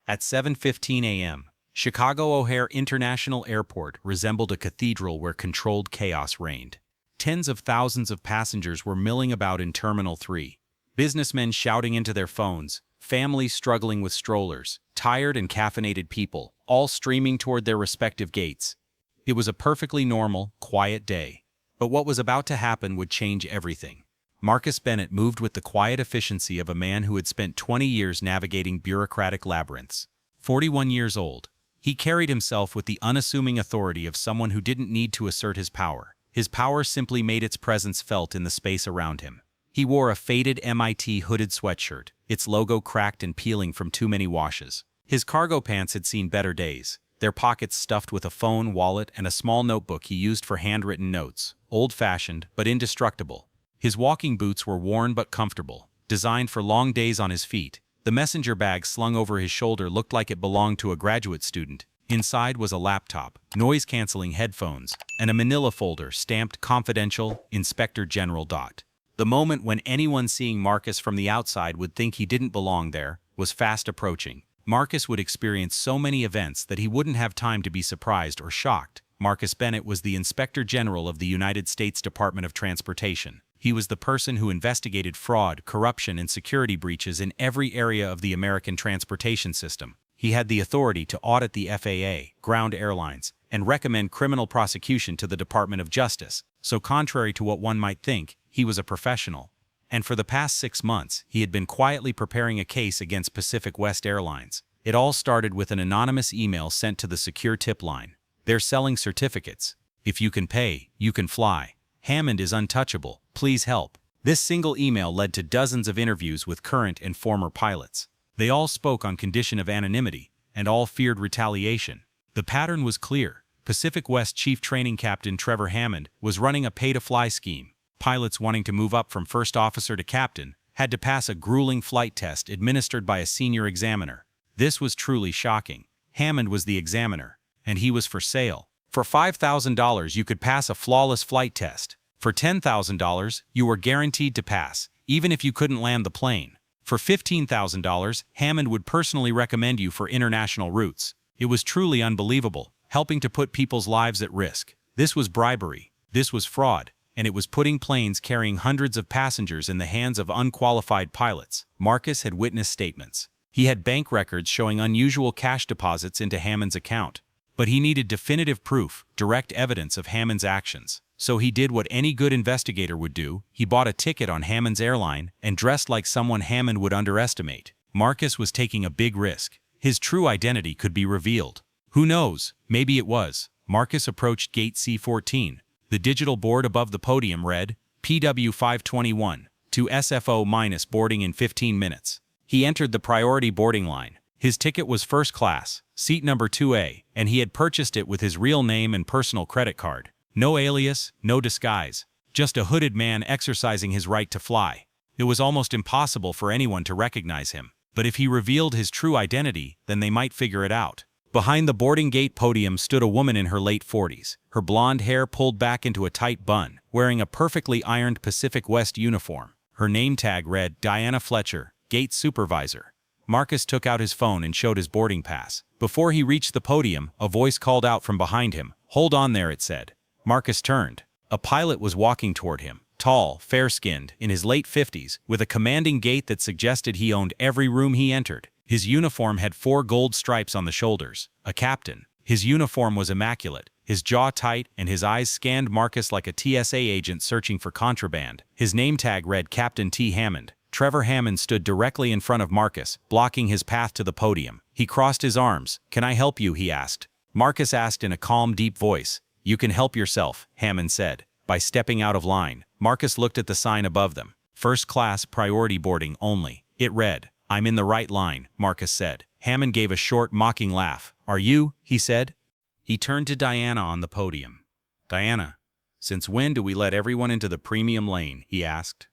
At 7:15 a.m., Chicago O'Hare International Airport resembled a cathedral where controlled chaos reigned. Tens of thousands of passengers were milling about in Terminal 3. Businessmen shouting into their phones, families struggling with strollers, tired and caffeinated people, all streaming toward their respective gates. It was a perfectly normal, quiet day. But what was about to happen would change everything. Marcus Bennett moved with the quiet efficiency of a man who had spent 20 years navigating bureaucratic labyrinths. 41 years old, he carried himself with the unassuming authority of someone who didn't need to assert his power. His power simply made its presence felt in the space around him. He wore a faded MIT hooded sweatshirt, its logo cracked and peeling from too many washes. His cargo pants had seen better days, their pockets stuffed with a phone, wallet, and a small notebook he used for handwritten notes, old-fashioned but indestructible. His walking boots were worn but comfortable, designed for long days on his feet. The messenger bag slung over his shoulder looked like it belonged to a graduate student. Inside was a laptop, noise-canceling headphones, and a manila folder stamped Confidential, Inspector General. The moment when anyone seeing Marcus from the outside would think he didn't belong there was fast approaching. Marcus would experience so many events that he wouldn't have time to be surprised or shocked. Marcus Bennett was the Inspector General of the United States Department of Transportation. He was the person who investigated fraud, corruption, and security breaches in every area of the American transportation system. He had the authority to audit the FAA, ground airlines, and recommend criminal prosecution to the Department of Justice. So contrary to what one might think, he was a professional. And for the past 6 months, he had been quietly preparing a case against Pacific West Airlines. It all started with an anonymous email sent to the secure tip line. They're selling certificates. If you can pay, you can fly. Hammond is untouchable. Please help. This single email led to dozens of interviews with current and former pilots. They all spoke on condition of anonymity, and all feared retaliation. The pattern was clear. Pacific West Chief Training Captain Trevor Hammond was running a pay-to-fly scheme. Pilots wanting to move up from first officer to captain had to pass a grueling flight test administered by a senior examiner. This was truly shocking. Hammond was the examiner, and he was for sale. For $5,000 you could pass a flawless flight test. For $10,000 you were guaranteed to pass, even if you couldn't land the plane. For $15,000, Hammond would personally recommend you for international routes. It was truly unbelievable, helping to put people's lives at risk. This was bribery. This was fraud. And it was putting planes carrying hundreds of passengers in the hands of unqualified pilots. Marcus had witnessed statements. He had bank records showing unusual cash deposits into Hammond's account. But he needed definitive proof, direct evidence of Hammond's actions. So he did what any good investigator would do. He bought a ticket on Hammond's Airline and dressed like someone Hammond would underestimate. Marcus was taking a big risk. His true identity could be revealed. Who knows? Maybe it was. Marcus approached Gate C14. The digital board above the podium read, PW 521, to SFO- boarding in 15 minutes. He entered the priority boarding line. His ticket was first class, seat number 2A, and he had purchased it with his real name and personal credit card. No alias, no disguise. Just a hooded man exercising his right to fly. It was almost impossible for anyone to recognize him. But if he revealed his true identity, then they might figure it out. Behind the boarding gate podium stood a woman in her late 40s, her blonde hair pulled back into a tight bun, wearing a perfectly ironed Pacific West uniform. Her name tag read, Diana Fletcher, Gate Supervisor. Marcus took out his phone and showed his boarding pass. Before he reached the podium, a voice called out from behind him. Hold on there, it said. Marcus turned. A pilot was walking toward him, tall, fair-skinned, in his late 50s, with a commanding gait that suggested he owned every room he entered. His uniform had 4 gold stripes on the shoulders. A captain. His uniform was immaculate, his jaw tight, and his eyes scanned Marcus like a TSA agent searching for contraband. His name tag read Captain T. Hammond. Trevor Hammond stood directly in front of Marcus, blocking his path to the podium. He crossed his arms. Can I help you? He asked. Marcus asked in a calm, deep voice. You can help yourself, Hammond said. By stepping out of line, Marcus looked at the sign above them. First class, priority boarding only. It read. I'm in the right line, Marcus said. Hammond gave a short, mocking laugh. Are you? He said. He turned to Diana on the podium. Diana, since when do we let everyone into the premium lane? He asked.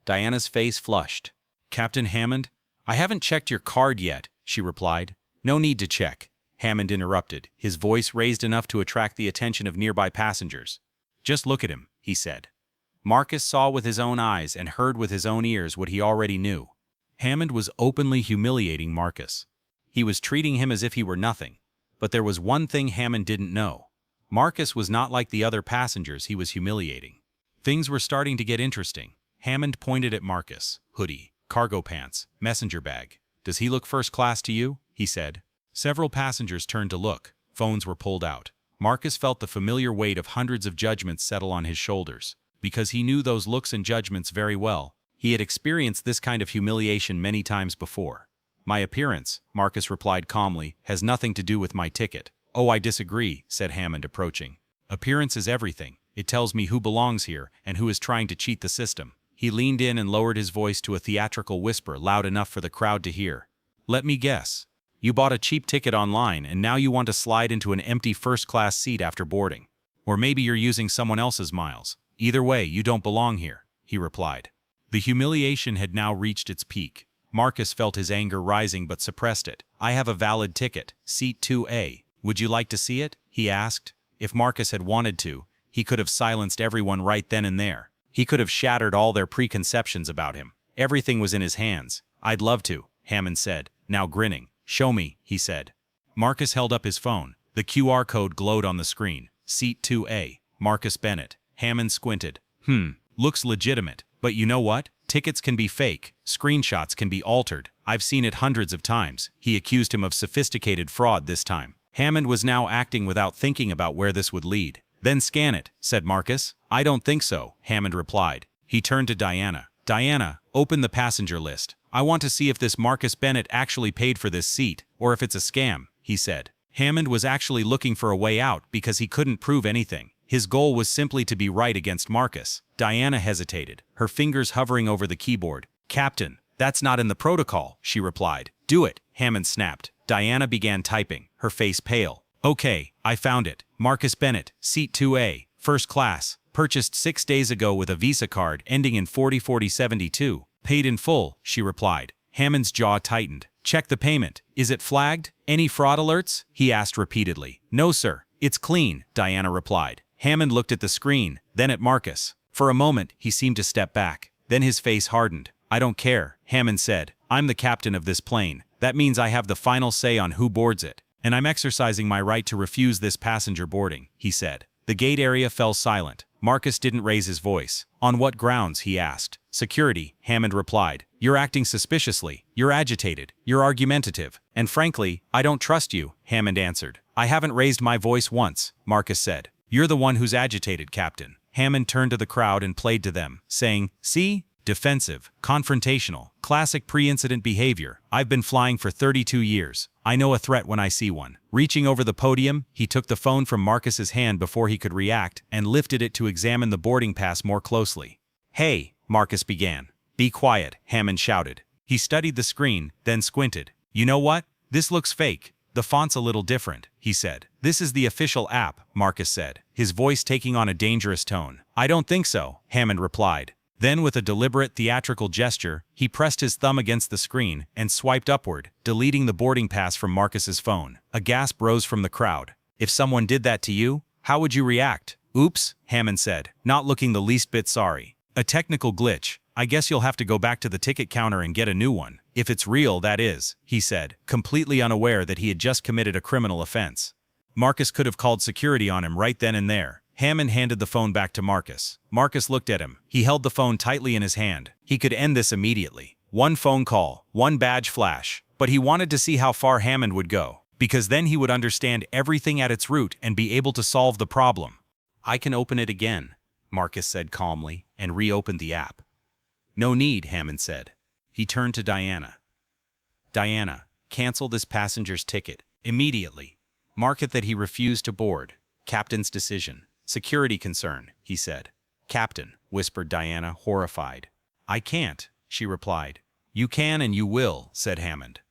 Diana's face flushed. Captain Hammond, I haven't checked your card yet, she replied. No need to check, Hammond interrupted, his voice raised enough to attract the attention of nearby passengers. Just look at him, he said. Marcus saw with his own eyes and heard with his own ears what he already knew. Hammond was openly humiliating Marcus. He was treating him as if he were nothing. But there was one thing Hammond didn't know. Marcus was not like the other passengers he was humiliating. Things were starting to get interesting. Hammond pointed at Marcus. Hoodie, cargo pants, messenger bag. "Does he look first class to you?" he said. Several passengers turned to look. Phones were pulled out. Marcus felt the familiar weight of hundreds of judgments settle on his shoulders. Because he knew those looks and judgments very well, he had experienced this kind of humiliation many times before. "My appearance," Marcus replied calmly, "has nothing to do with my ticket." "Oh, I disagree," said Hammond, approaching. "Appearance is everything. It tells me who belongs here and who is trying to cheat the system." He leaned in and lowered his voice to a theatrical whisper loud enough for the crowd to hear. "Let me guess. You bought a cheap ticket online and now you want to slide into an empty first-class seat after boarding. Or maybe you're using someone else's miles. Either way, you don't belong here," he replied. The humiliation had now reached its peak. Marcus felt his anger rising but suppressed it. "I have a valid ticket, seat 2A. Would you like to see it?" he asked. If Marcus had wanted to, he could have silenced everyone right then and there. He could have shattered all their preconceptions about him. Everything was in his hands. "I'd love to," Hammond said, now grinning. "Show me," he said. Marcus held up his phone. The QR code glowed on the screen. Seat 2A, Marcus Bennett. Hammond squinted. Looks legitimate. But you know what? Tickets can be fake. Screenshots can be altered. I've seen it hundreds of times." He accused him of sophisticated fraud this time. Hammond was now acting without thinking about where this would lead. "Then scan it," said Marcus. "I don't think so," Hammond replied. He turned to Diana. "Diana, open the passenger list. I want to see if this Marcus Bennett actually paid for this seat, or if it's a scam," he said. Hammond was actually looking for a way out because he couldn't prove anything. His goal was simply to be right against Marcus. Diana hesitated, her fingers hovering over the keyboard. "Captain, that's not in the protocol," she replied. "Do it," Hammond snapped. Diana began typing, her face pale. "Okay, I found it. Marcus Bennett, seat 2A, first class, purchased 6 days ago with a Visa card ending in 404072. Paid in full," she replied. Hammond's jaw tightened. "Check the payment. Is it flagged? Any fraud alerts?" he asked repeatedly. "No, sir. It's clean," Diana replied. Hammond looked at the screen, then at Marcus. For a moment, he seemed to step back. Then his face hardened. "I don't care," Hammond said. "I'm the captain of this plane. That means I have the final say on who boards it. And I'm exercising my right to refuse this passenger boarding," he said. The gate area fell silent. Marcus didn't raise his voice. "On what grounds?" he asked. "Security," Hammond replied. "You're acting suspiciously. You're agitated. You're argumentative. And frankly, I don't trust you," Hammond answered. "I haven't raised my voice once," Marcus said. "You're the one who's agitated, Captain." Hammond turned to the crowd and played to them, saying, "See? Defensive, confrontational, classic pre-incident behavior. I've been flying for 32 years. I know a threat when I see one." Reaching over the podium, he took the phone from Marcus's hand before he could react and lifted it to examine the boarding pass more closely. "Hey," Marcus began. "Be quiet," Hammond shouted. He studied the screen, then squinted. "You know what? This looks fake. The font's a little different," he said. "This is the official app," Marcus said, his voice taking on a dangerous tone. "I don't think so," Hammond replied. Then with a deliberate theatrical gesture, he pressed his thumb against the screen and swiped upward, deleting the boarding pass from Marcus's phone. A gasp rose from the crowd. "If someone did that to you, how would you react?" "Oops," Hammond said, not looking the least bit sorry. "A technical glitch. I guess you'll have to go back to the ticket counter and get a new one. If it's real, that is," he said, completely unaware that he had just committed a criminal offense. Marcus could have called security on him right then and there. Hammond handed the phone back to Marcus. Marcus looked at him. He held the phone tightly in his hand. He could end this immediately. One phone call, one badge flash. But he wanted to see how far Hammond would go, because then he would understand everything at its root and be able to solve the problem. "I can open it again," Marcus said calmly, and reopened the app. "No need," Hammond said. He turned to Diana. "Diana, cancel this passenger's ticket. Immediately. Mark it that he refused to board. Captain's decision. Security concern," he said. "Captain," whispered Diana, horrified. "I can't," she replied. "You can and you will," said Hammond.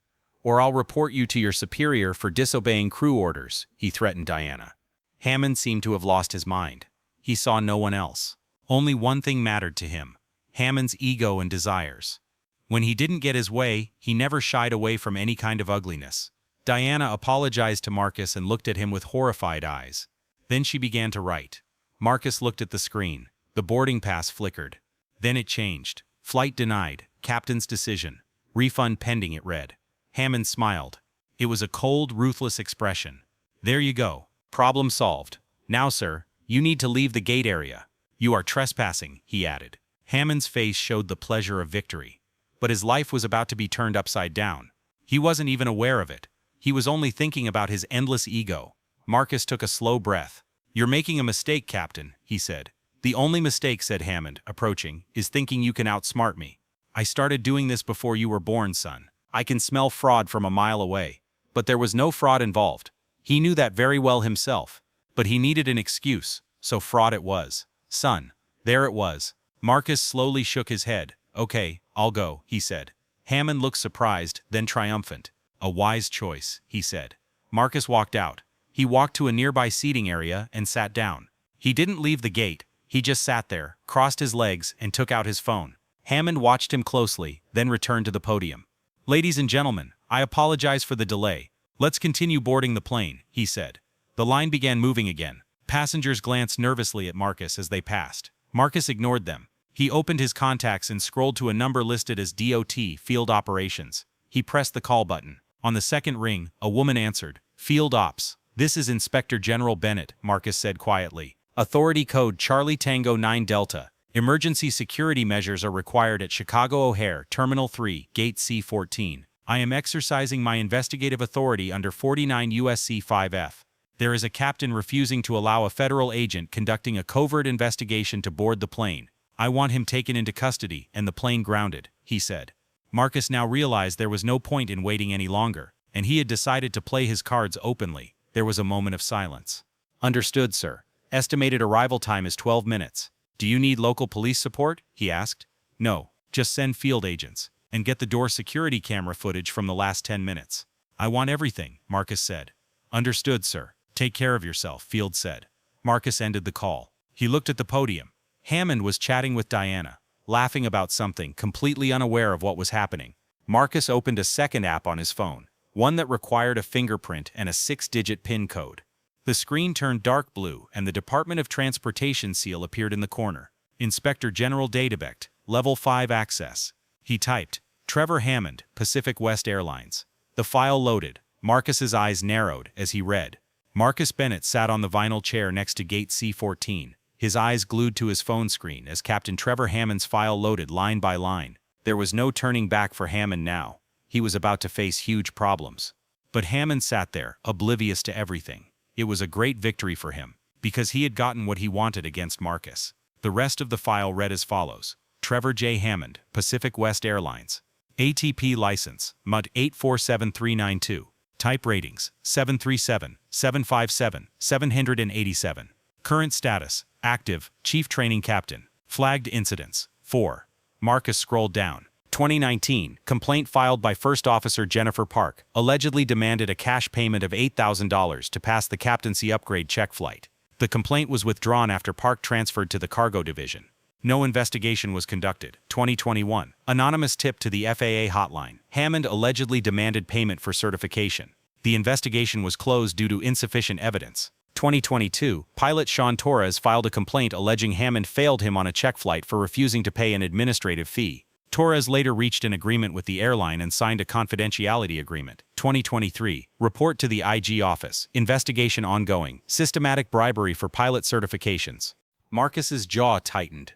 "Or I'll report you to your superior for disobeying crew orders," he threatened Diana. Hammond seemed to have lost his mind. He saw no one else. Only one thing mattered to him: Hammond's ego and desires. When he didn't get his way, he never shied away from any kind of ugliness. Diana apologized to Marcus and looked at him with horrified eyes. Then she began to write. Marcus looked at the screen. The boarding pass flickered. Then it changed. "Flight denied. Captain's decision. Refund pending," it read. Hammond smiled. It was a cold, ruthless expression. "There you go. Problem solved. Now, sir, you need to leave the gate area. You are trespassing," he added. Hammond's face showed the pleasure of victory. But his life was about to be turned upside down. He wasn't even aware of it. He was only thinking about his endless ego. Marcus took a slow breath. "You're making a mistake, Captain," he said. "The only mistake," said Hammond, approaching, "is thinking you can outsmart me. I started doing this before you were born, son. I can smell fraud from a mile away." But there was no fraud involved. He knew that very well himself. But he needed an excuse, so fraud it was. "Son." There it was. Marcus slowly shook his head. "Okay, I'll go," he said. Hammond looked surprised, then triumphant. "A wise choice," he said. Marcus walked out. He walked to a nearby seating area and sat down. He didn't leave the gate. He just sat there, crossed his legs, and took out his phone. Hammond watched him closely, then returned to the podium. "Ladies and gentlemen, I apologize for the delay. Let's continue boarding the plane," he said. The line began moving again. Passengers glanced nervously at Marcus as they passed. Marcus ignored them. He opened his contacts and scrolled to a number listed as DOT, Field Operations. He pressed the call button. On the second ring, a woman answered. "Field Ops. This is Inspector General Bennett," Marcus said quietly. "Authority code Charlie Tango 9 Delta. Emergency security measures are required at Chicago O'Hare, Terminal 3, Gate C-14. I am exercising my investigative authority under 49 U.S.C. 5F. There is a captain refusing to allow a federal agent conducting a covert investigation to board the plane. I want him taken into custody and the plane grounded," he said. Marcus now realized there was no point in waiting any longer, and he had decided to play his cards openly. There was a moment of silence. "Understood, sir. Estimated arrival time is 12 minutes. Do you need local police support?" he asked. "No, just send field agents, and get the door security camera footage from the last 10 minutes. I want everything," Marcus said. "Understood, sir. Take care of yourself," Field said. Marcus ended the call. He looked at the podium. Hammond was chatting with Diana, laughing about something, completely unaware of what was happening. Marcus opened a second app on his phone, one that required a fingerprint and a 6-digit PIN code. The screen turned dark blue, and the Department of Transportation seal appeared in the corner. "Inspector General Databect, Level 5 access." He typed, "Trevor Hammond, Pacific West Airlines." The file loaded. Marcus's eyes narrowed as he read. Marcus Bennett sat on the vinyl chair next to Gate C-14, his eyes glued to his phone screen as Captain Trevor Hammond's file loaded line by line. There was no turning back for Hammond now. He was about to face huge problems. But Hammond sat there, oblivious to everything. It was a great victory for him, because he had gotten what he wanted against Marcus. The rest of the file read as follows. Trevor J. Hammond, Pacific West Airlines. ATP license, MUD 847392. Type ratings, 737, 757, 787. Current status, active, Chief Training Captain. Flagged incidents, 4. Marcus scrolled down. 2019, complaint filed by First Officer Jennifer Park, allegedly demanded a cash payment of $8,000 to pass the captaincy upgrade check flight. The complaint was withdrawn after Park transferred to the cargo division. No investigation was conducted. 2021, anonymous tip to the FAA hotline. Hammond allegedly demanded payment for certification. The investigation was closed due to insufficient evidence. 2022, pilot Sean Torres filed a complaint alleging Hammond failed him on a check flight for refusing to pay an administrative fee. Torres later reached an agreement with the airline and signed a confidentiality agreement. 2023, report to the IG office. Investigation ongoing. Systematic bribery for pilot certifications. Marcus's jaw tightened.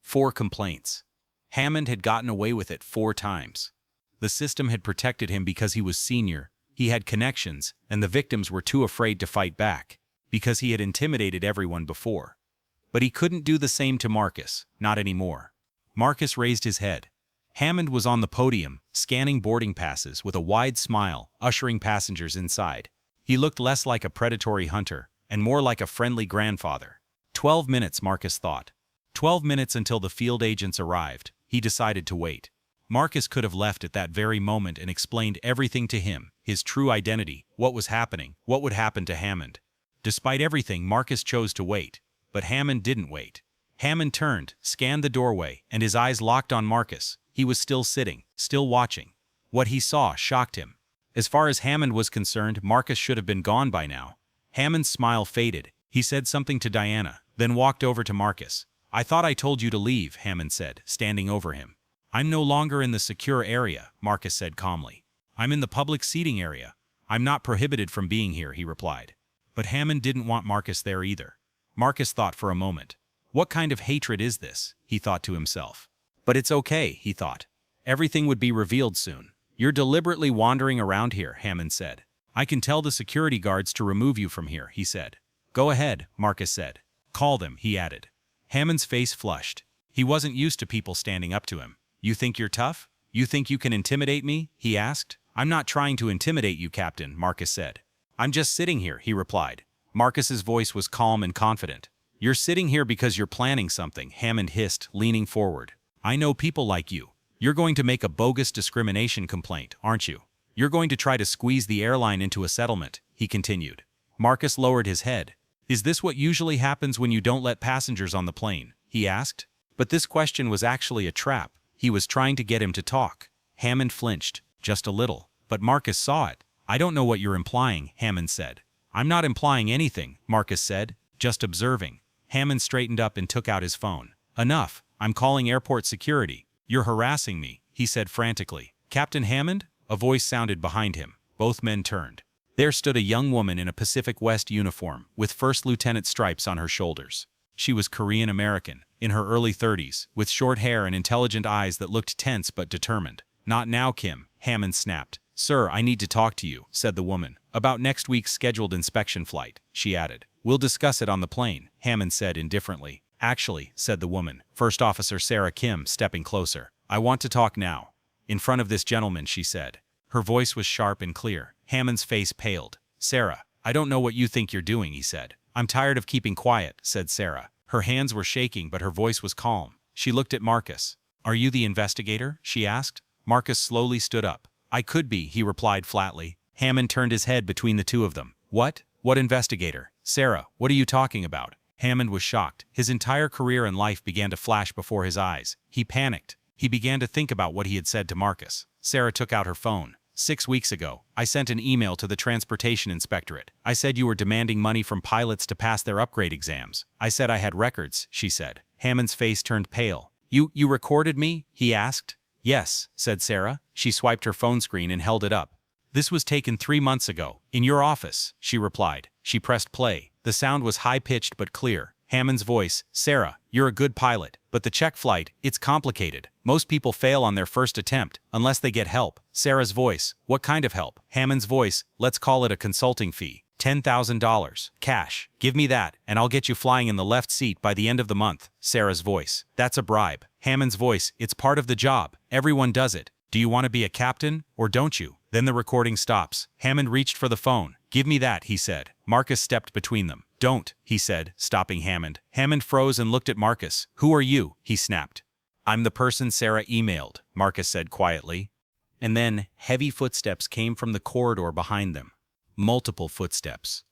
4 complaints. Hammond had gotten away with it 4 times. The system had protected him because he was senior, he had connections, and the victims were too afraid to fight back, because he had intimidated everyone before. But he couldn't do the same to Marcus, not anymore. Marcus raised his head. Hammond was on the podium, scanning boarding passes with a wide smile, ushering passengers inside. He looked less like a predatory hunter, and more like a friendly grandfather. 12 minutes, Marcus thought. 12 minutes until the field agents arrived. He decided to wait. Marcus could have left at that very moment and explained everything to him, his true identity, what was happening, what would happen to Hammond. Despite everything, Marcus chose to wait. But Hammond didn't wait. Hammond turned, scanned the doorway, and his eyes locked on Marcus. He was still sitting, still watching. What he saw shocked him. As far as Hammond was concerned, Marcus should have been gone by now. Hammond's smile faded. He said something to Diana, then walked over to Marcus. "I thought I told you to leave," Hammond said, standing over him. "I'm no longer in the secure area," Marcus said calmly. "I'm in the public seating area." I'm not prohibited from being here, he replied. But Hammond didn't want Marcus there either. Marcus thought for a moment. What kind of hatred is this? He thought to himself. But it's okay, he thought. Everything would be revealed soon. You're deliberately wandering around here, Hammond said. I can tell the security guards to remove you from here, he said. Go ahead, Marcus said. Call them, he added. Hammond's face flushed. He wasn't used to people standing up to him. You think you're tough? You think you can intimidate me? He asked. I'm not trying to intimidate you, Captain, Marcus said. I'm just sitting here, he replied. Marcus's voice was calm and confident. You're sitting here because you're planning something, Hammond hissed, leaning forward. I know people like you. You're going to make a bogus discrimination complaint, aren't you? You're going to try to squeeze the airline into a settlement, he continued. Marcus lowered his head. Is this what usually happens when you don't let passengers on the plane? He asked. But this question was actually a trap. He was trying to get him to talk. Hammond flinched, just a little. But Marcus saw it. I don't know what you're implying, Hammond said. I'm not implying anything, Marcus said, just observing. Hammond straightened up and took out his phone. Enough. I'm calling airport security. You're harassing me, he said frantically. Captain Hammond? A voice sounded behind him. Both men turned. There stood a young woman in a Pacific West uniform, with first lieutenant stripes on her shoulders. She was Korean American, in her early 30s, with short hair and intelligent eyes that looked tense but determined. Not now, Kim, Hammond snapped. Sir, I need to talk to you, said the woman. About next week's scheduled inspection flight, she added. We'll discuss it on the plane, Hammond said indifferently. Actually, said the woman, First Officer Sarah Kim, stepping closer. I want to talk now. In front of this gentleman, she said. Her voice was sharp and clear. Hammond's face paled. Sarah, I don't know what you think you're doing, he said. I'm tired of keeping quiet, said Sarah. Her hands were shaking, but her voice was calm. She looked at Marcus. Are you the investigator? She asked. Marcus slowly stood up. I could be, he replied flatly. Hammond turned his head between the two of them. What? What investigator? Sarah, what are you talking about? Hammond was shocked. His entire career and life began to flash before his eyes. He panicked. He began to think about what he had said to Marcus. Sarah took out her phone. 6 weeks ago, I sent an email to the Transportation Inspectorate. I said you were demanding money from pilots to pass their upgrade exams. I said I had records, she said. Hammond's face turned pale. You recorded me? He asked. Yes, said Sarah. She swiped her phone screen and held it up. This was taken 3 months ago. In your office, she replied. She pressed play. The sound was high-pitched but clear. Hammond's voice, Sarah, you're a good pilot, but the check flight, it's complicated. Most people fail on their first attempt, unless they get help. Sarah's voice, what kind of help? Hammond's voice, let's call it a consulting fee. $10,000. Cash. Give me that, and I'll get you flying in the left seat by the end of the month. Sarah's voice, that's a bribe. Hammond's voice, it's part of the job. Everyone does it. Do you want to be a captain, or don't you? Then the recording stops. Hammond reached for the phone. Give me that, he said. Marcus stepped between them. Don't, he said, stopping Hammond. Hammond froze and looked at Marcus. Who are you? He snapped. I'm the person Sarah emailed, Marcus said quietly. And then, heavy footsteps came from the corridor behind them. Multiple footsteps.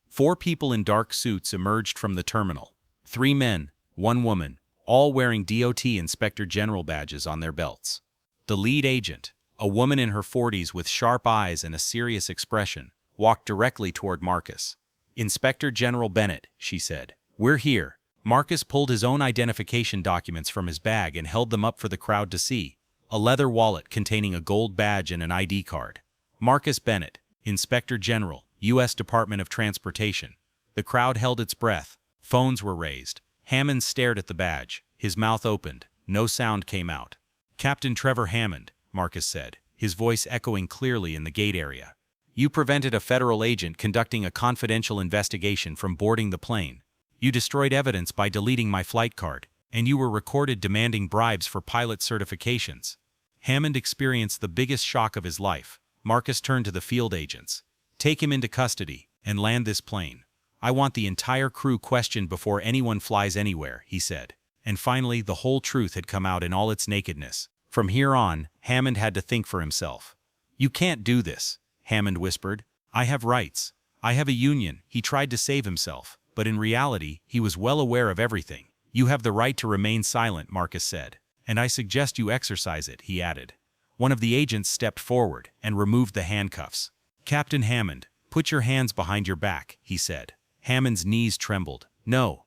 4 people in dark suits emerged from the terminal. 3 men, 1 woman, all wearing DOT Inspector General badges on their belts. The lead agent, a woman in her 40s with sharp eyes and a serious expression, walked directly toward Marcus. Inspector General Bennett, she said. We're here. Marcus pulled his own identification documents from his bag and held them up for the crowd to see. A leather wallet containing a gold badge and an ID card. Marcus Bennett, Inspector General, U.S. Department of Transportation. The crowd held its breath. Phones were raised. Hammond stared at the badge. His mouth opened. No sound came out. Captain Trevor Hammond, Marcus said, his voice echoing clearly in the gate area. You prevented a federal agent conducting a confidential investigation from boarding the plane. You destroyed evidence by deleting my flight card, and you were recorded demanding bribes for pilot certifications. Hammond experienced the biggest shock of his life. Marcus turned to the field agents. Take him into custody and land this plane. I want the entire crew questioned before anyone flies anywhere, he said. And finally, the whole truth had come out in all its nakedness. From here on, Hammond had to think for himself. You can't do this, Hammond whispered. I have rights. I have a union. He tried to save himself, but in reality, he was well aware of everything. You have the right to remain silent, Marcus said. And I suggest you exercise it, he added. One of the agents stepped forward and removed the handcuffs. Captain Hammond, put your hands behind your back, he said. Hammond's knees trembled. No,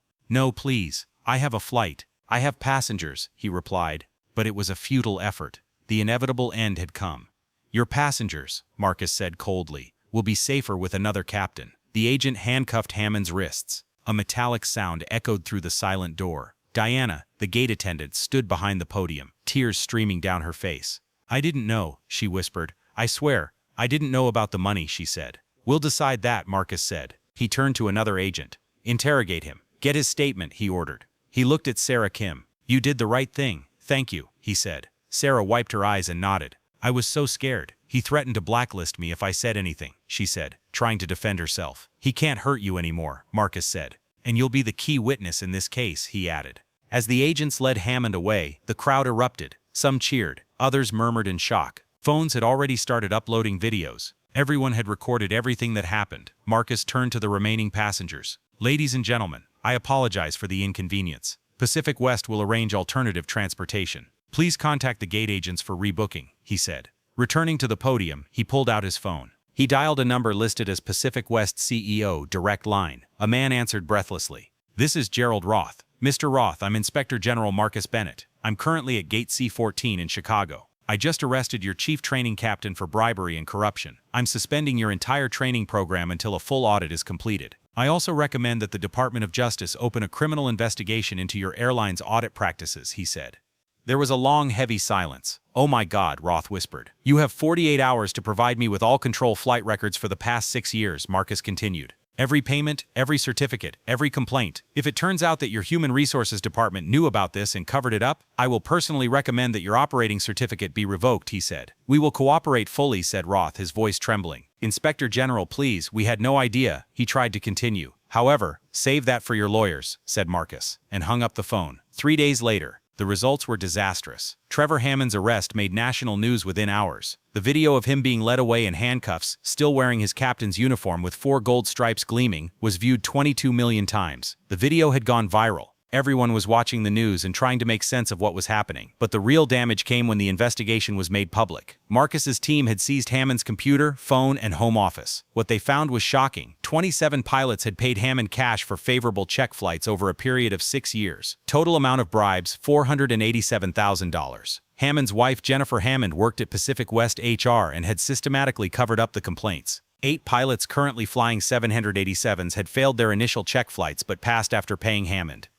please. I have a flight. I have passengers, he replied. But it was a futile effort. The inevitable end had come. Your passengers, Marcus said coldly. We'll be safer with another captain. The agent handcuffed Hammond's wrists. A metallic sound echoed through the silent door. Diana, the gate attendant, stood behind the podium, tears streaming down her face. "I didn't know," she whispered. "I swear, I didn't know about the money," she said. "We'll decide that," Marcus said. He turned to another agent. "Interrogate him. Get his statement," he ordered. He looked at Sarah Kim. "You did the right thing. Thank you," he said. Sarah wiped her eyes and nodded. "I was so scared. He threatened to blacklist me if I said anything," she said, trying to defend herself. "He can't hurt you anymore," Marcus said. "And you'll be the key witness in this case," he added. As the agents led Hammond away, the crowd erupted. Some cheered, others murmured in shock. Phones had already started uploading videos. Everyone had recorded everything that happened. Marcus turned to the remaining passengers. "Ladies and gentlemen, I apologize for the inconvenience. Pacific West will arrange alternative transportation. Please contact the gate agents for rebooking," he said. Returning to the podium, he pulled out his phone. He dialed a number listed as Pacific West CEO Direct Line. A man answered breathlessly. "This is Gerald Roth. Mr. Roth, I'm Inspector General Marcus Bennett. I'm currently at Gate C-14 in Chicago. I just arrested your chief training captain for bribery and corruption. I'm suspending your entire training program until a full audit is completed. I also recommend that the Department of Justice open a criminal investigation into your airline's audit practices," he said. There was a long, heavy silence. "Oh my God," Roth whispered. "You have 48 hours to provide me with all control flight records for the past 6 years," Marcus continued. "Every payment, every certificate, every complaint. If it turns out that your Human Resources Department knew about this and covered it up, I will personally recommend that your operating certificate be revoked," he said. "We will cooperate fully," said Roth, his voice trembling. "Inspector General, please, we had no idea," he tried to continue. "However, save that for your lawyers," said Marcus, and hung up the phone. 3 days later, the results were disastrous. Trevor Hammond's arrest made national news within hours. The video of him being led away in handcuffs, still wearing his captain's uniform with 4 gold stripes gleaming, was viewed 22 million times. The video had gone viral. Everyone was watching the news and trying to make sense of what was happening. But the real damage came when the investigation was made public. Marcus's team had seized Hammond's computer, phone, and home office. What they found was shocking. 27 pilots had paid Hammond cash for favorable check flights over a period of 6 years. Total amount of bribes, $487,000. Hammond's wife, Jennifer Hammond, worked at Pacific West HR and had systematically covered up the complaints. 8 pilots currently flying 787s had failed their initial check flights but passed after paying Hammond.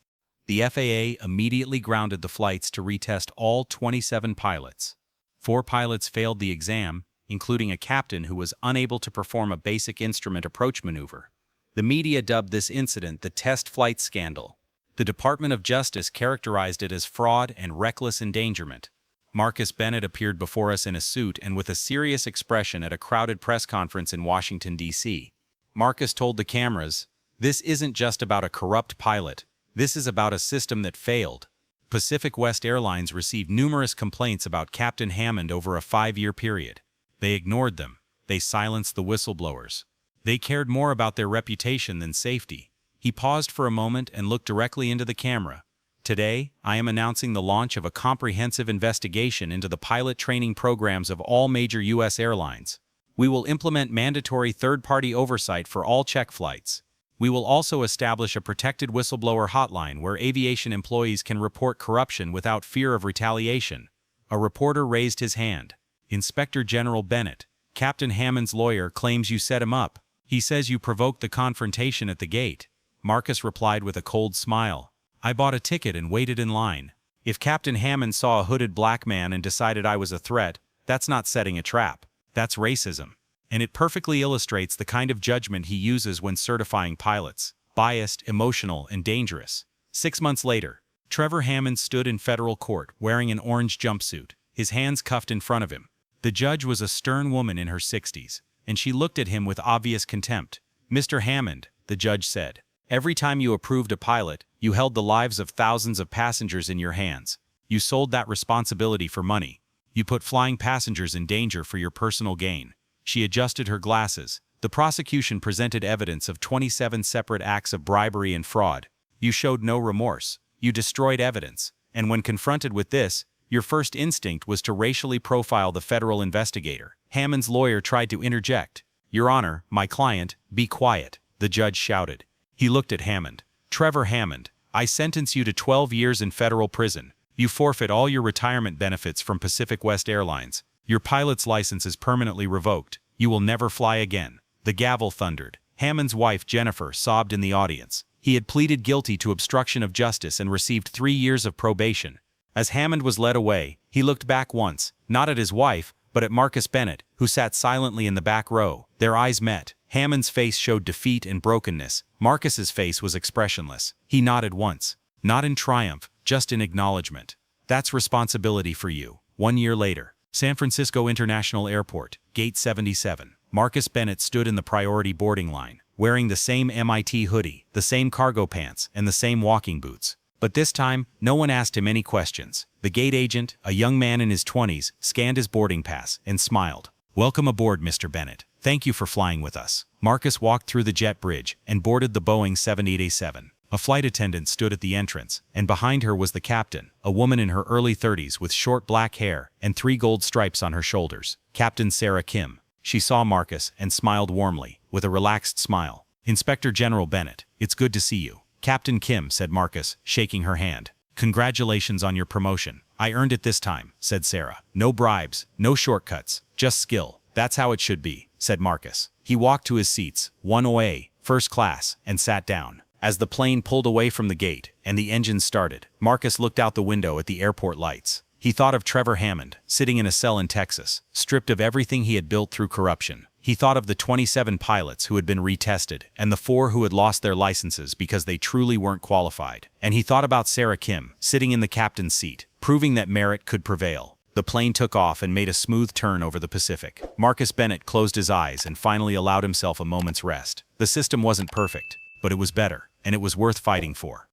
The FAA immediately grounded the flights to retest all 27 pilots. 4 pilots failed the exam, including a captain who was unable to perform a basic instrument approach maneuver. The media dubbed this incident the test flight scandal. The Department of Justice characterized it as fraud and reckless endangerment. Marcus Bennett appeared before us in a suit and with a serious expression at a crowded press conference in Washington, D.C. Marcus told the cameras, "This isn't just about a corrupt pilot. This is about a system that failed." Pacific West Airlines received numerous complaints about Captain Hammond over a 5-year period. They ignored them. They silenced the whistleblowers. They cared more about their reputation than safety. He paused for a moment and looked directly into the camera. "Today, I am announcing the launch of a comprehensive investigation into the pilot training programs of all major U.S. airlines. We will implement mandatory third-party oversight for all check flights. We will also establish a protected whistleblower hotline where aviation employees can report corruption without fear of retaliation." A reporter raised his hand. "Inspector General Bennett, Captain Hammond's lawyer claims you set him up. He says you provoked the confrontation at the gate." Marcus replied with a cold smile. "I bought a ticket and waited in line. If Captain Hammond saw a hooded black man and decided I was a threat, that's not setting a trap. That's racism. And it perfectly illustrates the kind of judgment he uses when certifying pilots: biased, emotional, and dangerous." 6 months later, Trevor Hammond stood in federal court wearing an orange jumpsuit, his hands cuffed in front of him. The judge was a stern woman in her 60s, and she looked at him with obvious contempt. "Mr. Hammond," the judge said, "every time you approved a pilot, you held the lives of thousands of passengers in your hands. You sold that responsibility for money. You put flying passengers in danger for your personal gain." She adjusted her glasses. "The prosecution presented evidence of 27 separate acts of bribery and fraud. You showed no remorse. You destroyed evidence. And when confronted with this, your first instinct was to racially profile the federal investigator." Hammond's lawyer tried to interject. "Your Honor, my client, be quiet," the judge shouted. He looked at Hammond. "Trevor Hammond, I sentence you to 12 years in federal prison. You forfeit all your retirement benefits from Pacific West Airlines. Your pilot's license is permanently revoked. You will never fly again." The gavel thundered. Hammond's wife, Jennifer, sobbed in the audience. He had pleaded guilty to obstruction of justice and received 3 years of probation. As Hammond was led away, he looked back once, not at his wife, but at Marcus Bennett, who sat silently in the back row. Their eyes met. Hammond's face showed defeat and brokenness. Marcus's face was expressionless. He nodded once. Not in triumph, just in acknowledgement. That's responsibility for you. 1 year later, San Francisco International Airport, Gate 77. Marcus Bennett stood in the priority boarding line, wearing the same MIT hoodie, the same cargo pants, and the same walking boots. But this time, no one asked him any questions. The gate agent, a young man in his 20s, scanned his boarding pass and smiled. "Welcome aboard, Mr. Bennett. Thank you for flying with us." Marcus walked through the jet bridge and boarded the Boeing 787. A flight attendant stood at the entrance, and behind her was the captain, a woman in her early 30s with short black hair and 3 gold stripes on her shoulders. Captain Sarah Kim. She saw Marcus and smiled warmly, with a relaxed smile. "Inspector General Bennett, it's good to see you." "Captain Kim," said Marcus, shaking her hand. "Congratulations on your promotion. I earned it this time," said Sarah. "No bribes, no shortcuts, just skill. That's how it should be," said Marcus. He walked to his seats, 1OA, first class, and sat down. As the plane pulled away from the gate and the engines started, Marcus looked out the window at the airport lights. He thought of Trevor Hammond, sitting in a cell in Texas, stripped of everything he had built through corruption. He thought of the 27 pilots who had been retested, and the 4 who had lost their licenses because they truly weren't qualified. And he thought about Sarah Kim, sitting in the captain's seat, proving that merit could prevail. The plane took off and made a smooth turn over the Pacific. Marcus Bennett closed his eyes and finally allowed himself a moment's rest. The system wasn't perfect, but it was better, and it was worth fighting for.